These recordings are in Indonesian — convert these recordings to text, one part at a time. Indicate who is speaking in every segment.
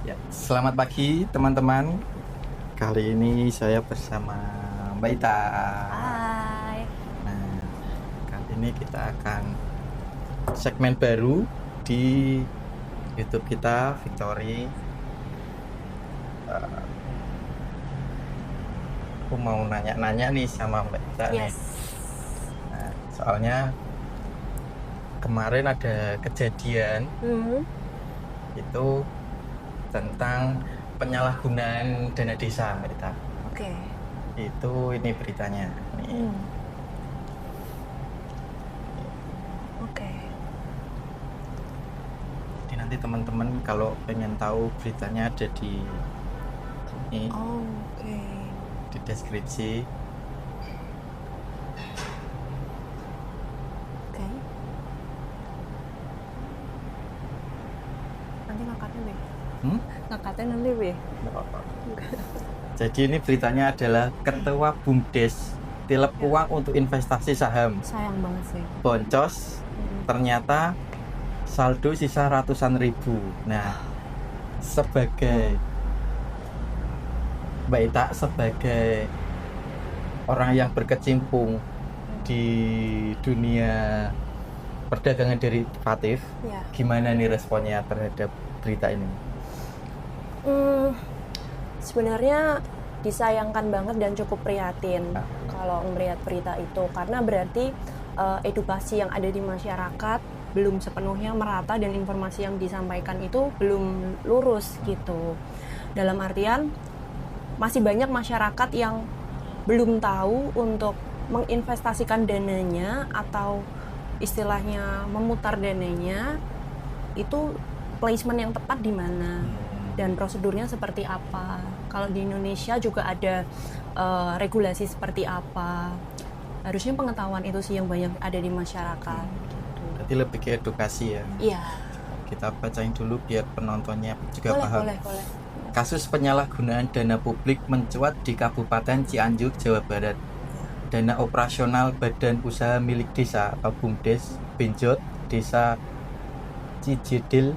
Speaker 1: Ya, selamat pagi teman-teman. Kali ini saya bersama Mbak Ita.
Speaker 2: Hai.
Speaker 1: Nah, kali ini kita akan segmen baru di YouTube kita, Victory. Aku mau nanya-nanya nih sama Mbak Ita nih.
Speaker 2: Yes.
Speaker 1: Nah, soalnya kemarin ada kejadian itu tentang penyalahgunaan dana desa, Mbak Ita.
Speaker 2: Oke.
Speaker 1: Itu ini beritanya. Nih.
Speaker 2: Oke.
Speaker 1: Jadi nanti teman-teman kalau pengen tahu beritanya ada di ini
Speaker 2: Oke.
Speaker 1: di deskripsi.
Speaker 2: Oke. Nanti ngangkatnya be. Ngangkatnya nanti be.
Speaker 1: Nggak apa-apa. Jadi ini beritanya adalah Ketua BUMDes tilep uang untuk investasi saham.
Speaker 2: Sayang banget sih.
Speaker 1: Boncos, ternyata saldo sisa ratusan ribu. Nah, sebagai Mbak Ita, sebagai orang yang berkecimpung di dunia perdagangan derivatif,
Speaker 2: Ya.
Speaker 1: gimana nih responnya terhadap berita ini?
Speaker 2: Sebenarnya disayangkan banget dan cukup prihatin kalau melihat berita itu, karena berarti edukasi yang ada di masyarakat belum sepenuhnya merata dan informasi yang disampaikan itu belum lurus gitu. Dalam artian masih banyak masyarakat yang belum tahu untuk menginvestasikan dananya atau istilahnya memutar dananya itu placement yang tepat di mana dan prosedurnya seperti apa. Kalau di Indonesia juga ada regulasi seperti apa. Harusnya pengetahuan itu sih yang banyak ada di masyarakat. Gitu.
Speaker 1: Berarti lebih ke edukasi ya.
Speaker 2: Iya.
Speaker 1: Kita bacain dulu biar penontonnya juga
Speaker 2: Boleh,
Speaker 1: paham.
Speaker 2: boleh.
Speaker 1: Kasus penyalahgunaan dana publik mencuat di Kabupaten Cianjur, Jawa Barat. Dana operasional Badan Usaha Milik Desa atau BUMDes benjot Desa Cijedil,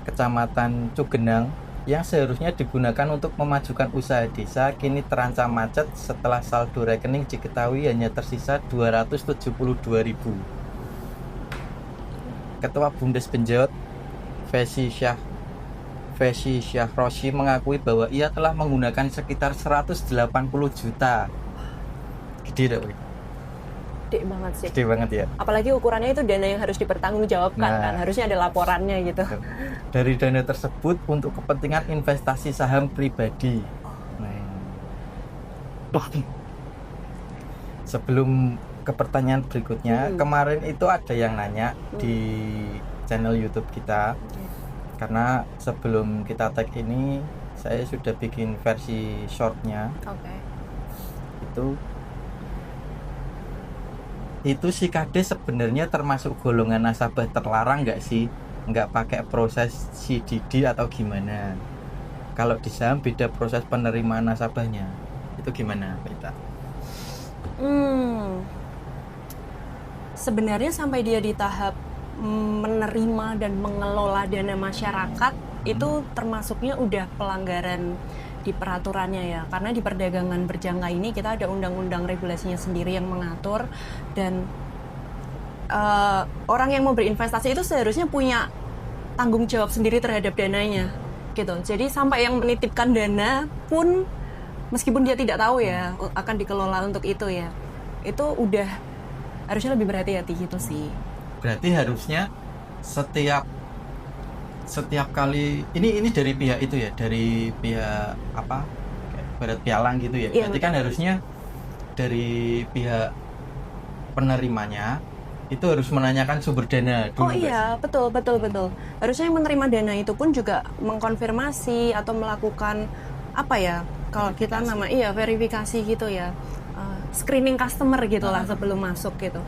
Speaker 1: Kecamatan Cugenang, yang seharusnya digunakan untuk memajukan usaha desa kini terancam macet setelah saldo rekening diketahui hanya tersisa 272.000. Ketua BUMDes Benjot, Fesi Syahroshi mengakui bahwa ia telah menggunakan sekitar 180 juta. Gede dong.
Speaker 2: Gede banget sih.
Speaker 1: Gede banget ya.
Speaker 2: Apalagi ukurannya itu dana yang harus dipertanggungjawabkan kan. Harusnya ada laporannya gitu.
Speaker 1: Dari dana tersebut untuk kepentingan investasi saham pribadi. Sebelum ke pertanyaan berikutnya, kemarin itu ada yang nanya di channel YouTube kita. Karena sebelum kita tag ini, saya sudah bikin versi shortnya.
Speaker 2: Oke.
Speaker 1: Itu si Kades sebenarnya termasuk golongan nasabah terlarang nggak sih? Nggak pakai proses CDD atau gimana? Kalau di saham beda proses penerimaan nasabahnya. Itu gimana, Mbak?
Speaker 2: Sebenarnya sampai dia di tahap menerima dan mengelola dana masyarakat itu termasuknya udah pelanggaran di peraturannya ya, karena di perdagangan berjangka ini kita ada undang-undang regulasinya sendiri yang mengatur, dan orang yang mau berinvestasi itu seharusnya punya tanggung jawab sendiri terhadap dananya gitu. Jadi sampai yang menitipkan dana pun meskipun dia tidak tahu ya akan dikelola untuk itu ya, itu udah harusnya lebih berhati-hati gitu sih.
Speaker 1: Berarti harusnya setiap kali ini dari pihak itu ya, dari pihak apa, barat pialang gitu ya.
Speaker 2: Iya,
Speaker 1: berarti kan harusnya dari pihak penerimanya itu harus menanyakan sumber dana dulu.
Speaker 2: Oh iya, betul. Harusnya yang menerima dana itu pun juga mengkonfirmasi atau melakukan apa ya, kalau kita verifikasi gitu ya, screening customer gitulah sebelum masuk gitu.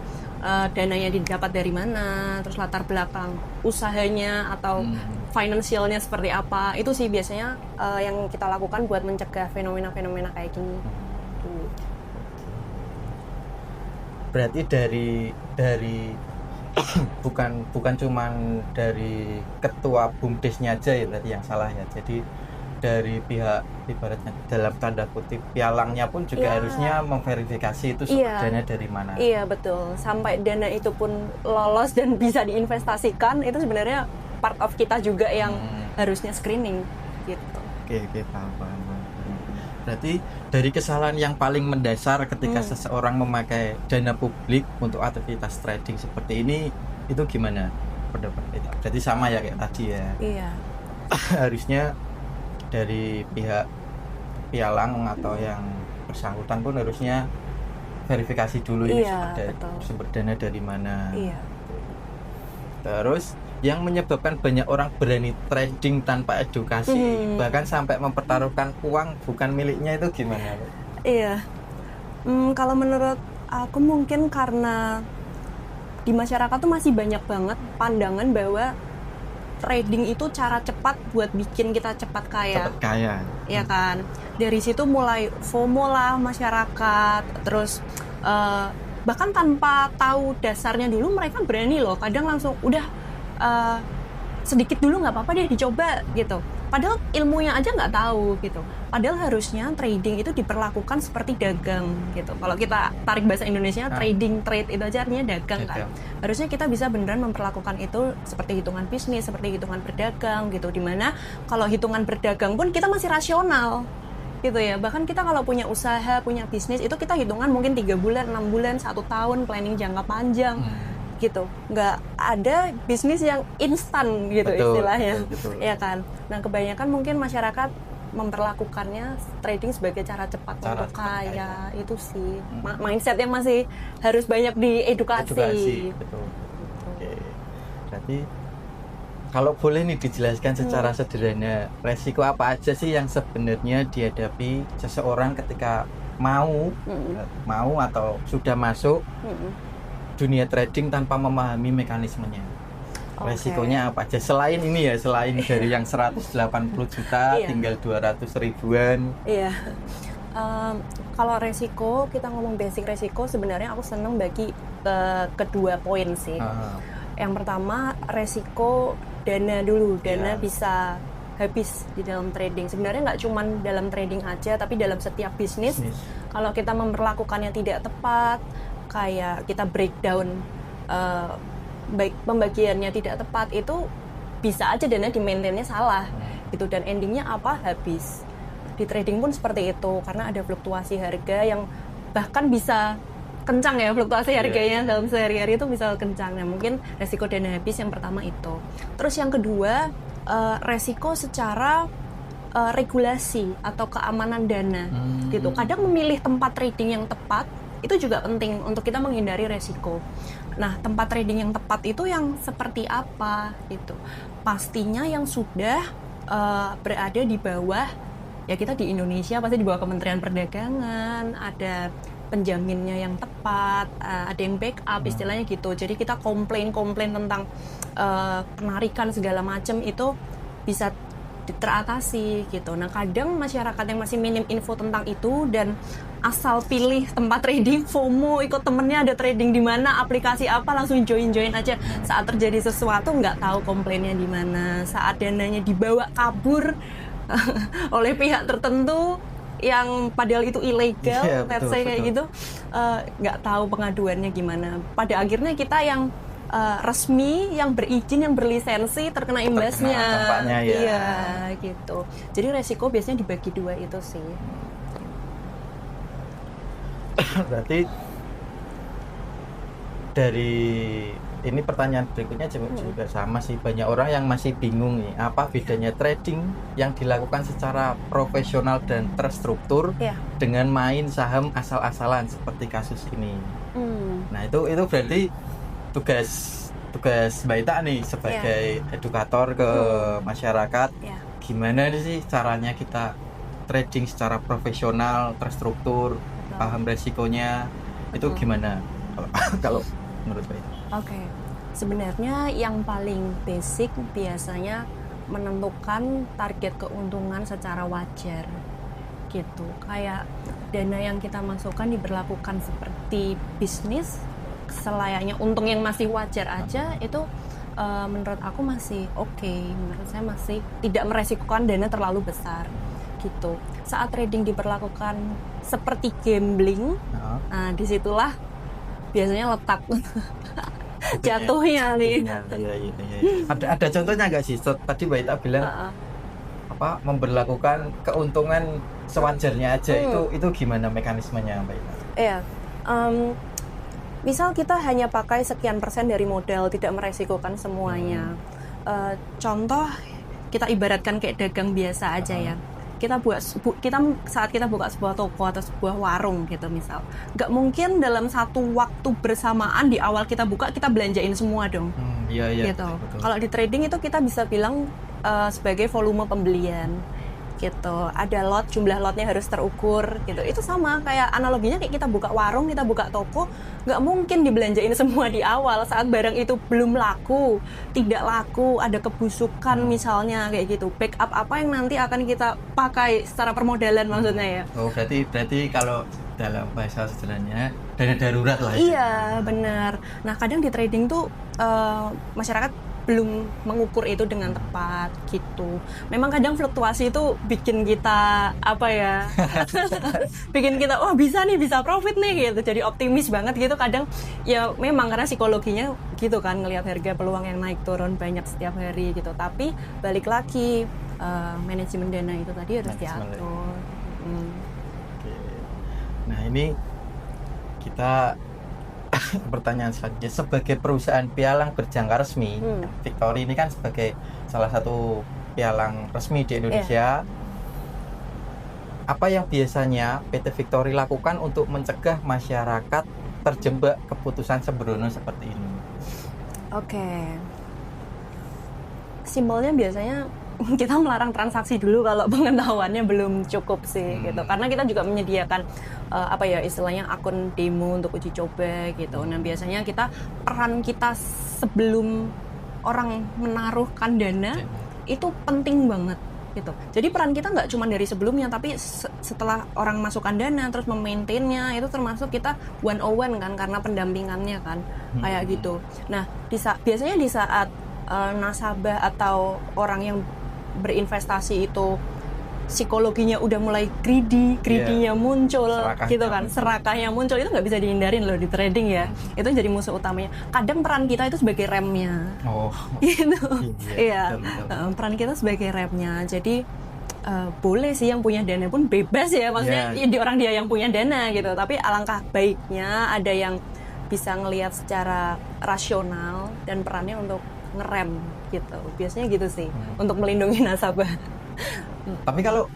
Speaker 2: Dananya didapat dari mana, terus latar belakang usahanya atau financialnya seperti apa. Itu sih biasanya yang kita lakukan buat mencegah fenomena-fenomena kayak gini.
Speaker 1: Berarti dari bukan cuman dari ketua BUMDesnya aja ya berarti yang salah ya. Jadi dari pihak ibaratnya dalam tanda kutip pialangnya pun juga
Speaker 2: Iya.
Speaker 1: harusnya memverifikasi itu sumber
Speaker 2: Iya.
Speaker 1: dana dari mana.
Speaker 2: Iya betul, sampai dana itu pun lolos dan bisa diinvestasikan, itu sebenarnya part of kita juga yang harusnya screening gitu.
Speaker 1: Oke, paham. Berarti dari kesalahan yang paling mendasar ketika seseorang memakai dana publik untuk aktivitas trading seperti ini, itu gimana pendapat kita? Berarti sama ya kayak tadi ya.
Speaker 2: Iya.
Speaker 1: Harusnya dari pihak pialang atau yang bersangkutan pun harusnya verifikasi dulu ini
Speaker 2: Iya,
Speaker 1: sumber dana dari mana.
Speaker 2: Iya.
Speaker 1: Terus yang menyebabkan banyak orang berani trading tanpa edukasi, bahkan sampai mempertaruhkan uang bukan miliknya, itu gimana?
Speaker 2: Iya. Kalau menurut aku mungkin karena di masyarakat tuh masih banyak banget pandangan bahwa trading itu cara cepat buat bikin kita cepat kaya.
Speaker 1: Cepat kaya.
Speaker 2: Ya kan. Dari situ mulai FOMO lah masyarakat. Terus bahkan tanpa tahu dasarnya dulu mereka berani loh. Kadang langsung udah sedikit dulu nggak apa-apa deh dicoba gitu. Padahal ilmunya aja nggak tahu gitu. Padahal harusnya trading itu diperlakukan seperti dagang gitu. Kalau kita tarik bahasa Indonesia, trade itu aja artinya dagang kan. Harusnya kita bisa beneran memperlakukan itu seperti hitungan bisnis, seperti hitungan berdagang gitu. Dimana kalau hitungan berdagang pun kita masih rasional gitu ya. Bahkan kita kalau punya usaha, punya bisnis itu kita hitungan mungkin 3 bulan, 6 bulan, 1 tahun, planning jangka panjang. Gitu, nggak ada bisnis yang instan gitu. Betul, istilahnya, betul. Ya kan. Nah kebanyakan mungkin masyarakat memperlakukannya trading sebagai cara cepat untuk kaya. Itu sih mindset yang masih harus banyak diedukasi.
Speaker 1: Betul. Oke. Berarti kalau boleh nih dijelaskan secara sederhana, resiko apa aja sih yang sebenarnya dihadapi seseorang ketika mau atau sudah masuk dunia trading tanpa memahami mekanismenya. Resikonya apa aja selain ini ya, selain dari yang 180 juta tinggal 200 ribuan.
Speaker 2: Iya. Kalau resiko, kita ngomong basic resiko, sebenarnya aku seneng bagi kedua poin sih. Yang pertama resiko dana dulu, dana bisa habis di dalam trading. Sebenarnya nggak cuma dalam trading aja, tapi dalam setiap bisnis. Kalau kita memperlakukannya tidak tepat, kayak kita breakdown pembagiannya tidak tepat, itu bisa aja dana di maintainnya salah gitu, dan endingnya apa? Habis. Di trading pun seperti itu, karena ada fluktuasi harga yang bahkan bisa kencang ya, fluktuasi harganya dalam sehari-hari itu bisa kencang. Nah mungkin resiko dana habis yang pertama itu. Terus yang kedua, resiko secara regulasi atau keamanan dana gitu. Kadang memilih tempat trading yang tepat itu juga penting untuk kita menghindari resiko. Nah, tempat trading yang tepat itu yang seperti apa gitu? Pastinya yang sudah berada di bawah, ya kita di Indonesia pasti di bawah Kementerian Perdagangan, ada penjaminnya yang tepat, ada yang backup istilahnya gitu. Jadi kita komplain tentang penarikan segala macam itu bisa teratasi gitu. Nah kadang masyarakat yang masih minim info tentang itu dan asal pilih tempat trading, FOMO, ikut temennya ada trading di mana, aplikasi apa, langsung join aja. Saat terjadi sesuatu nggak tahu komplainnya di mana. Saat dananya dibawa kabur oleh pihak tertentu yang padahal itu ilegal, let's say kayak gitu, nggak tahu pengaduannya gimana. Pada akhirnya kita yang resmi, yang berizin, yang berlisensi terkena imbasnya.
Speaker 1: Tampaknya ya.
Speaker 2: Iya, gitu. Jadi resiko biasanya dibagi dua itu sih.
Speaker 1: Berarti dari ini pertanyaan berikutnya juga sama sih, banyak orang yang masih bingung nih, apa bedanya trading yang dilakukan secara profesional dan terstruktur dengan main saham asal-asalan seperti kasus ini. Nah itu berarti tugas Mbak Ita nih sebagai edukator ke masyarakat, gimana sih caranya kita trading secara profesional, terstruktur, paham resikonya, itu gimana kalau menurut Mbak Ita?
Speaker 2: Oke, sebenarnya yang paling basic biasanya menentukan target keuntungan secara wajar gitu. Kayak dana yang kita masukkan diberlakukan seperti bisnis selayaknya untung yang masih wajar aja itu menurut aku masih oke. Menurut saya masih tidak meresikokan dana terlalu besar gitu. Saat trading diperlakukan seperti gambling, nah disitulah biasanya letak jatuhnya nih.
Speaker 1: Iya. Ada contohnya nggak sih? Tadi Mbak Ita bilang memberlakukan keuntungan sewajarnya aja. Itu gimana mekanismenya Mbak Ita?
Speaker 2: Iya. Misal kita hanya pakai sekian persen dari modal, tidak meresikokan semuanya. Contoh kita ibaratkan kayak dagang biasa aja ya. Kita saat kita buka sebuah toko atau sebuah warung gitu misal, nggak mungkin dalam satu waktu bersamaan di awal kita buka kita belanjain semua dong.
Speaker 1: Iya.
Speaker 2: Gitu. Kalau di trading itu kita bisa bilang sebagai volume pembelian gitu. Ada lot, jumlah lotnya harus terukur gitu. Itu sama kayak analoginya kayak kita buka warung, kita buka toko, nggak mungkin dibelanjain semua di awal saat barang itu belum laku, tidak laku, ada kebusukan misalnya kayak gitu. Backup apa yang nanti akan kita pakai secara permodalan maksudnya ya.
Speaker 1: Oh, berarti kalau dalam bahasa sederhananya dana darurat lah.
Speaker 2: Iya, benar. Nah, kadang di trading tuh masyarakat belum mengukur itu dengan tepat gitu. Memang kadang fluktuasi itu bikin kita bikin kita bisa profit nih gitu. Jadi optimis banget gitu. Kadang ya memang karena psikologinya gitu kan, ngelihat harga peluang yang naik turun banyak setiap hari gitu. Tapi balik lagi manajemen dana itu tadi harus diatur.
Speaker 1: Oke. Nah, ini kita pertanyaan selanjutnya, sebagai perusahaan pialang berjangka resmi, Victory ini kan sebagai salah satu pialang resmi di Indonesia. Apa yang biasanya PT Victory lakukan untuk mencegah masyarakat terjebak keputusan sembrono seperti ini?
Speaker 2: Oke. Simbolnya biasanya kita melarang transaksi dulu kalau pengetahuannya belum cukup sih gitu, karena kita juga menyediakan istilahnya akun demo untuk uji coba gitu. Nah biasanya peran kita sebelum orang menaruhkan dana itu penting banget gitu. Jadi peran kita nggak cuma dari sebelumnya, tapi setelah orang masukkan dana terus memaintainnya itu termasuk kita 101 kan, karena pendampingannya kan kayak gitu. Nah biasanya di saat nasabah atau orang yang berinvestasi itu psikologinya udah mulai greedy-nya muncul gitu kan, serakahnya muncul, itu nggak bisa dihindarin loh di trading ya. Itu jadi musuh utamanya. Kadang peran kita itu sebagai remnya. Gitu. Iya. Peran kita sebagai remnya. Jadi boleh sih yang punya dana pun bebas ya, maksudnya dia yang punya dana gitu. Tapi alangkah baiknya ada yang bisa ngelihat secara rasional dan perannya untuk ngerem gitu. Biasanya gitu sih untuk melindungi nasabah.
Speaker 1: Tapi kalau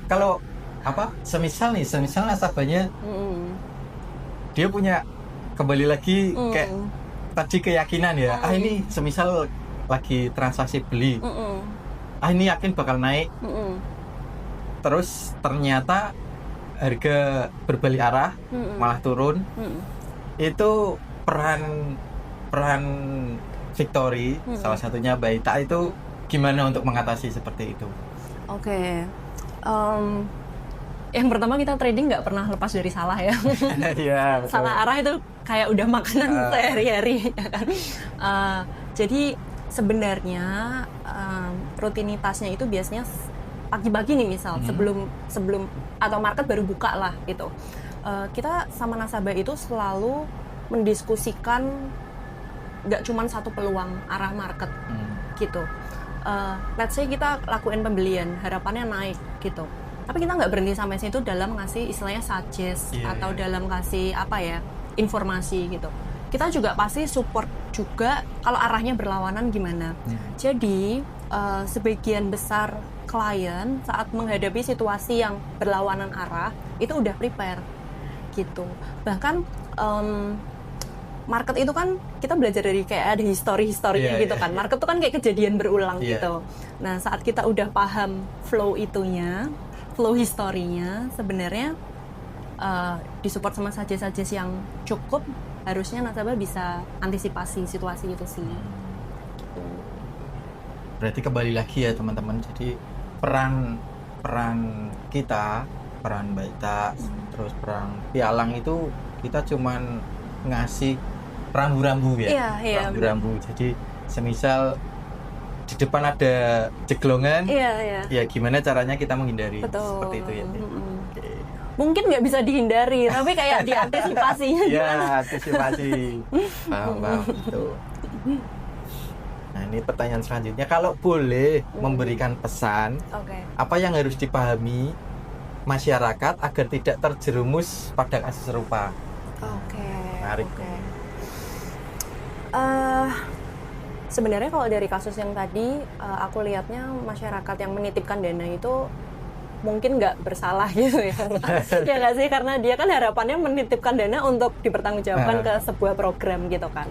Speaker 1: semisal nasabahnya dia punya kembali lagi kayak tadi keyakinan ya, ini semisal lagi transaksi beli, ini yakin bakal naik, terus ternyata harga berbalik arah malah turun, itu peran Victory, salah satunya Mbak Ita, itu gimana untuk mengatasi seperti itu?
Speaker 2: Oke. Yang pertama, kita trading nggak pernah lepas dari salah ya.
Speaker 1: Iya, betul.
Speaker 2: Salah arah itu kayak udah makanan sehari-hari ya kan. Jadi sebenarnya rutinitasnya itu biasanya pagi-pagi nih misal, sebelum atau market baru buka lah gitu. Kita sama nasabah itu selalu mendiskusikan nggak cuma satu peluang arah market gitu. Let's say kita lakuin pembelian, harapannya naik gitu. Tapi kita nggak berhenti sampai situ dalam ngasih istilahnya suggest atau dalam kasih informasi gitu. Kita juga pasti support juga kalau arahnya berlawanan gimana. Jadi sebagian besar klien saat menghadapi situasi yang berlawanan arah itu udah prepare gitu. Bahkan market itu kan kita belajar dari kayak ada historinya gitu kan. Market itu kan kayak kejadian berulang gitu. Nah, saat kita udah paham flow historinya, sebenarnya disupport sama suggest yang cukup, harusnya nasabah bisa antisipasi situasi itu sih. Gitu.
Speaker 1: Berarti kembali lagi ya teman-teman. Jadi peran kita, peran Mbak Ita, terus peran pialang itu kita cuman ngasih rambu-rambu ya.
Speaker 2: Iya, iya.
Speaker 1: Rambu-rambu. Jadi semisal di depan ada jeglongan,
Speaker 2: Iya.
Speaker 1: ya gimana caranya kita menghindari.
Speaker 2: Betul.
Speaker 1: Seperti itu ya. Oke.
Speaker 2: Mungkin nggak bisa dihindari, tapi kayak diantisipasinya
Speaker 1: Ya,
Speaker 2: gimana?
Speaker 1: antisipasi. Paham itu. Nah, ini pertanyaan selanjutnya. Kalau boleh memberikan pesan,
Speaker 2: Oke.
Speaker 1: apa yang harus dipahami masyarakat agar tidak terjerumus pada kasus serupa?
Speaker 2: Oke.
Speaker 1: Menarik.
Speaker 2: Oke. Sebenarnya kalau dari kasus yang tadi, aku lihatnya masyarakat yang menitipkan dana itu mungkin nggak bersalah gitu ya. Ya nggak sih, karena dia kan harapannya menitipkan dana untuk dipertanggungjawabkan ke sebuah program gitu kan.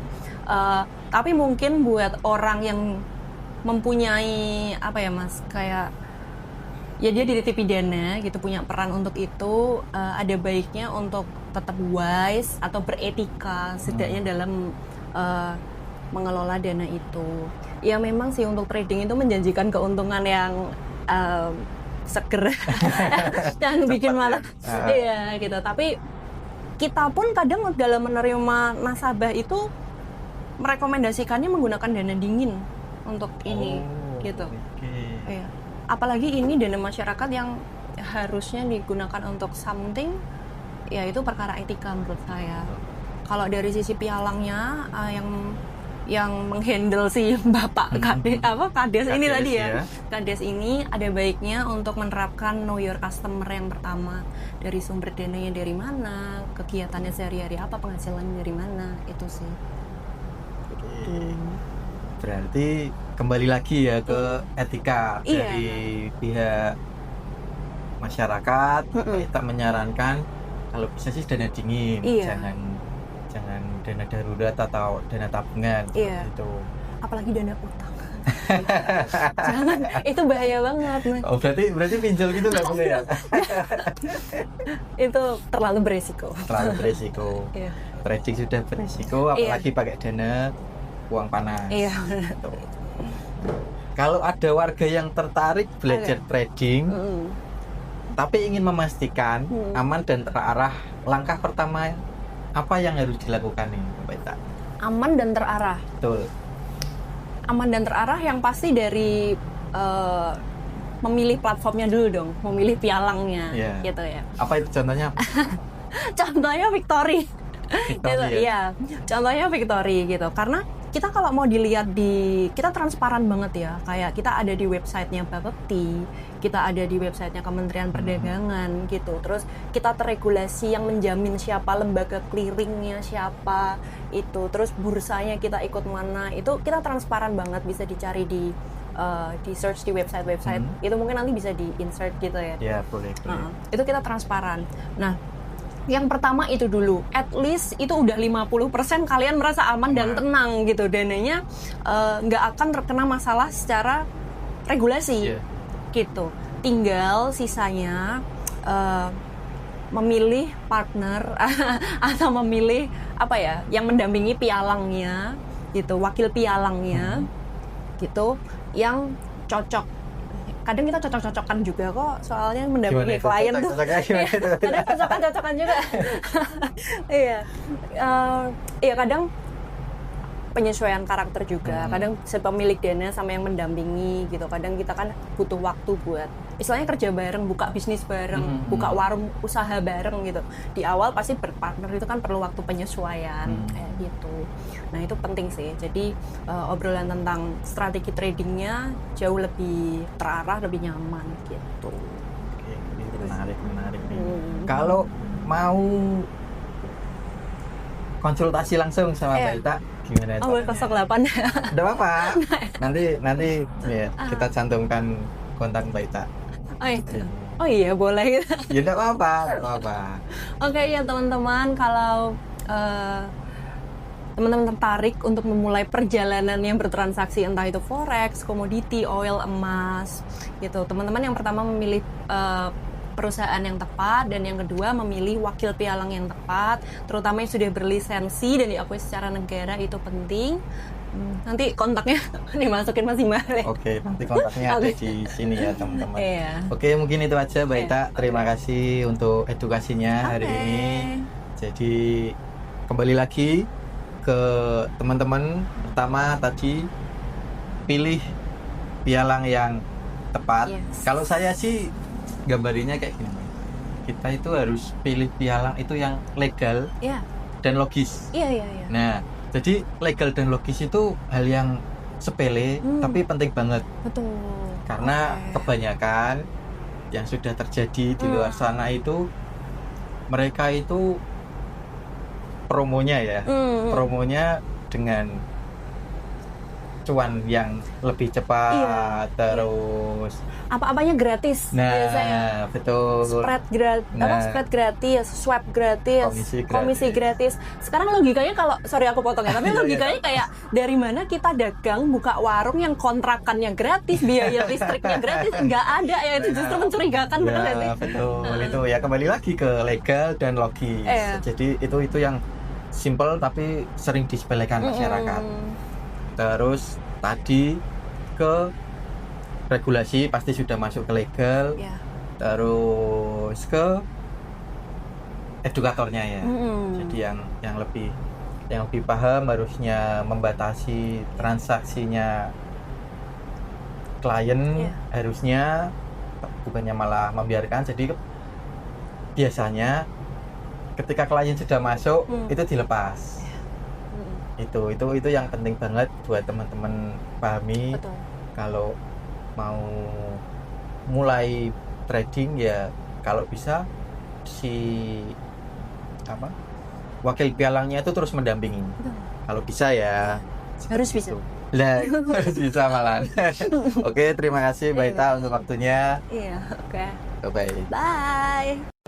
Speaker 2: Tapi mungkin buat orang yang mempunyai apa ya Mas, kayak ya dia dititipi dana gitu, punya peran untuk itu, ada baiknya untuk tetap wise atau beretika setidaknya dalam mengelola dana itu. Ya memang sih untuk trading itu menjanjikan keuntungan yang seger, yang bikin malah iya gitu. Tapi kita pun kadang dalam menerima nasabah itu merekomendasikannya menggunakan dana dingin untuk ini gitu. Iya. Apalagi ini dana masyarakat yang harusnya digunakan untuk something, ya itu perkara etika menurut saya. Kalau dari sisi pialangnya, yang menghandle si Bapak Kades ini tadi ya. Kades ini ada baiknya untuk menerapkan know your customer yang pertama, dari sumber dananya dari mana, kegiatannya sehari-hari apa, penghasilannya dari mana, itu sih.
Speaker 1: Berarti kembali lagi ya ke etika dari pihak masyarakat. Kita menyarankan kalau bisa sih dana dingin, jangan dana darurat atau dana tabungan gitu.
Speaker 2: Apalagi dana utang. Jangan, itu bahaya banget.
Speaker 1: Oh, berarti pinjol gitu nggak boleh ya?
Speaker 2: Itu terlalu beresiko.
Speaker 1: Trading sudah beresiko, apalagi pakai dana uang panas.
Speaker 2: Iya.
Speaker 1: Gitu. Kalau ada warga yang tertarik belajar trading, tapi ingin memastikan aman dan terarah, langkah pertama apa yang harus dilakukan nih, Mbak Ita?
Speaker 2: Aman dan terarah.
Speaker 1: Betul.
Speaker 2: Aman dan terarah yang pasti dari memilih platformnya dulu dong, memilih pialangnya, gitu ya.
Speaker 1: Apa itu contohnya?
Speaker 2: Contohnya Victory. Gitu, iya. Contohnya Victory gitu. Karena kita kalau mau dilihat kita transparan banget ya. Kayak kita ada di websitenya Bapepti, kita ada di websitenya Kementerian Perdagangan gitu. Terus kita teregulasi yang menjamin siapa, lembaga clearingnya siapa itu. Terus bursanya kita ikut mana, itu kita transparan banget, bisa dicari di search di website itu mungkin nanti bisa di insert gitu ya.
Speaker 1: Ya boleh.
Speaker 2: Itu kita transparan. Nah, yang pertama itu dulu, at least itu udah 50% kalian merasa aman dan tenang gitu, dananya nggak akan terkena masalah secara regulasi gitu. Tinggal sisanya memilih partner atau memilih apa ya, yang mendampingi pialangnya gitu, wakil pialangnya gitu, yang cocok. Kadang kita cocok-cocokan juga kok, soalnya mendampingi klien tuh. Kadang cocok-cocokan juga. Iya, kadang penyesuaian karakter juga. Kadang sepemilik dana sama yang mendampingi gitu. Kadang kita kan butuh waktu buat istilahnya kerja bareng, buka bisnis bareng, buka warung usaha bareng gitu. Di awal pasti berpartner itu kan perlu waktu penyesuaian kayak gitu. Nah itu penting sih. Jadi obrolan tentang strategi tradingnya jauh lebih terarah, lebih nyaman gitu.
Speaker 1: Oke, ini menarik nih. Kalau mau konsultasi langsung sama Mbak Ita, gimana?
Speaker 2: Oh, 08.
Speaker 1: Udah apa? Nanti ya, kita cantumkan kontak Mbak Ita.
Speaker 2: Oh iya, boleh gitu.
Speaker 1: Ya enggak apa-apa.
Speaker 2: Oke, ya teman-teman, kalau teman-teman tertarik untuk memulai perjalanan yang bertransaksi, entah itu forex, komoditi, oil, emas gitu, teman-teman yang pertama memilih perusahaan yang tepat, dan yang kedua memilih wakil pialang yang tepat, terutama yang sudah berlisensi dan diakui secara negara, itu penting. Nanti kontaknya dimasukin Mas Imar.
Speaker 1: Oke, nanti kontaknya ada di sini ya teman-teman. Oke, mungkin itu aja Mbak Ita. Terima kasih untuk edukasinya hari ini. Jadi kembali lagi ke ke teman-teman, pertama tadi pilih pialang yang tepat.
Speaker 2: Yes.
Speaker 1: Kalau saya sih gambarinnya kayak gini, kita itu harus pilih pialang itu yang legal
Speaker 2: Iya,
Speaker 1: dan logis.
Speaker 2: iya.
Speaker 1: Nah, jadi legal dan logis itu hal yang sepele tapi penting banget,
Speaker 2: Betul.
Speaker 1: karena
Speaker 2: Oke.
Speaker 1: kebanyakan yang sudah terjadi di luar sana itu mereka itu promonya ya, promonya dengan cuan yang lebih cepat,
Speaker 2: Iya,
Speaker 1: terus
Speaker 2: Apa-apanya gratis biasanya.
Speaker 1: betul.
Speaker 2: Spread
Speaker 1: Nah.
Speaker 2: spread gratis, swab gratis,
Speaker 1: Komisi
Speaker 2: gratis. Sekarang logikanya kalau sorry aku potong ya, tapi logikanya kayak dari mana kita dagang buka warung yang kontrakannya gratis, biaya listriknya gratis, nggak ada ya, itu justru mencurigakan, bener nggak sih?
Speaker 1: Ya, betul. Itu ya kembali lagi ke legal dan logis.
Speaker 2: Iya.
Speaker 1: Jadi itu yang simple tapi sering disepelekan masyarakat. Terus tadi ke regulasi pasti sudah masuk ke legal.
Speaker 2: Ya.
Speaker 1: Terus ke edukatornya ya. Jadi yang lebih paham harusnya membatasi transaksinya klien,
Speaker 2: Iya.
Speaker 1: harusnya bukannya malah membiarkan. Jadi biasanya ketika klien sudah masuk itu dilepas. Itu yang penting banget buat teman-teman pahami.
Speaker 2: Betul.
Speaker 1: Kalau mau mulai trading ya kalau bisa si wakil pialangnya itu terus mendampingi.
Speaker 2: Betul.
Speaker 1: Kalau bisa ya
Speaker 2: Harus bisa.
Speaker 1: itu. Lah, harus bisa malah. Oke, terima kasih Mbak Ita untuk waktunya.
Speaker 2: Iya, oke.
Speaker 1: Bye.
Speaker 2: Bye.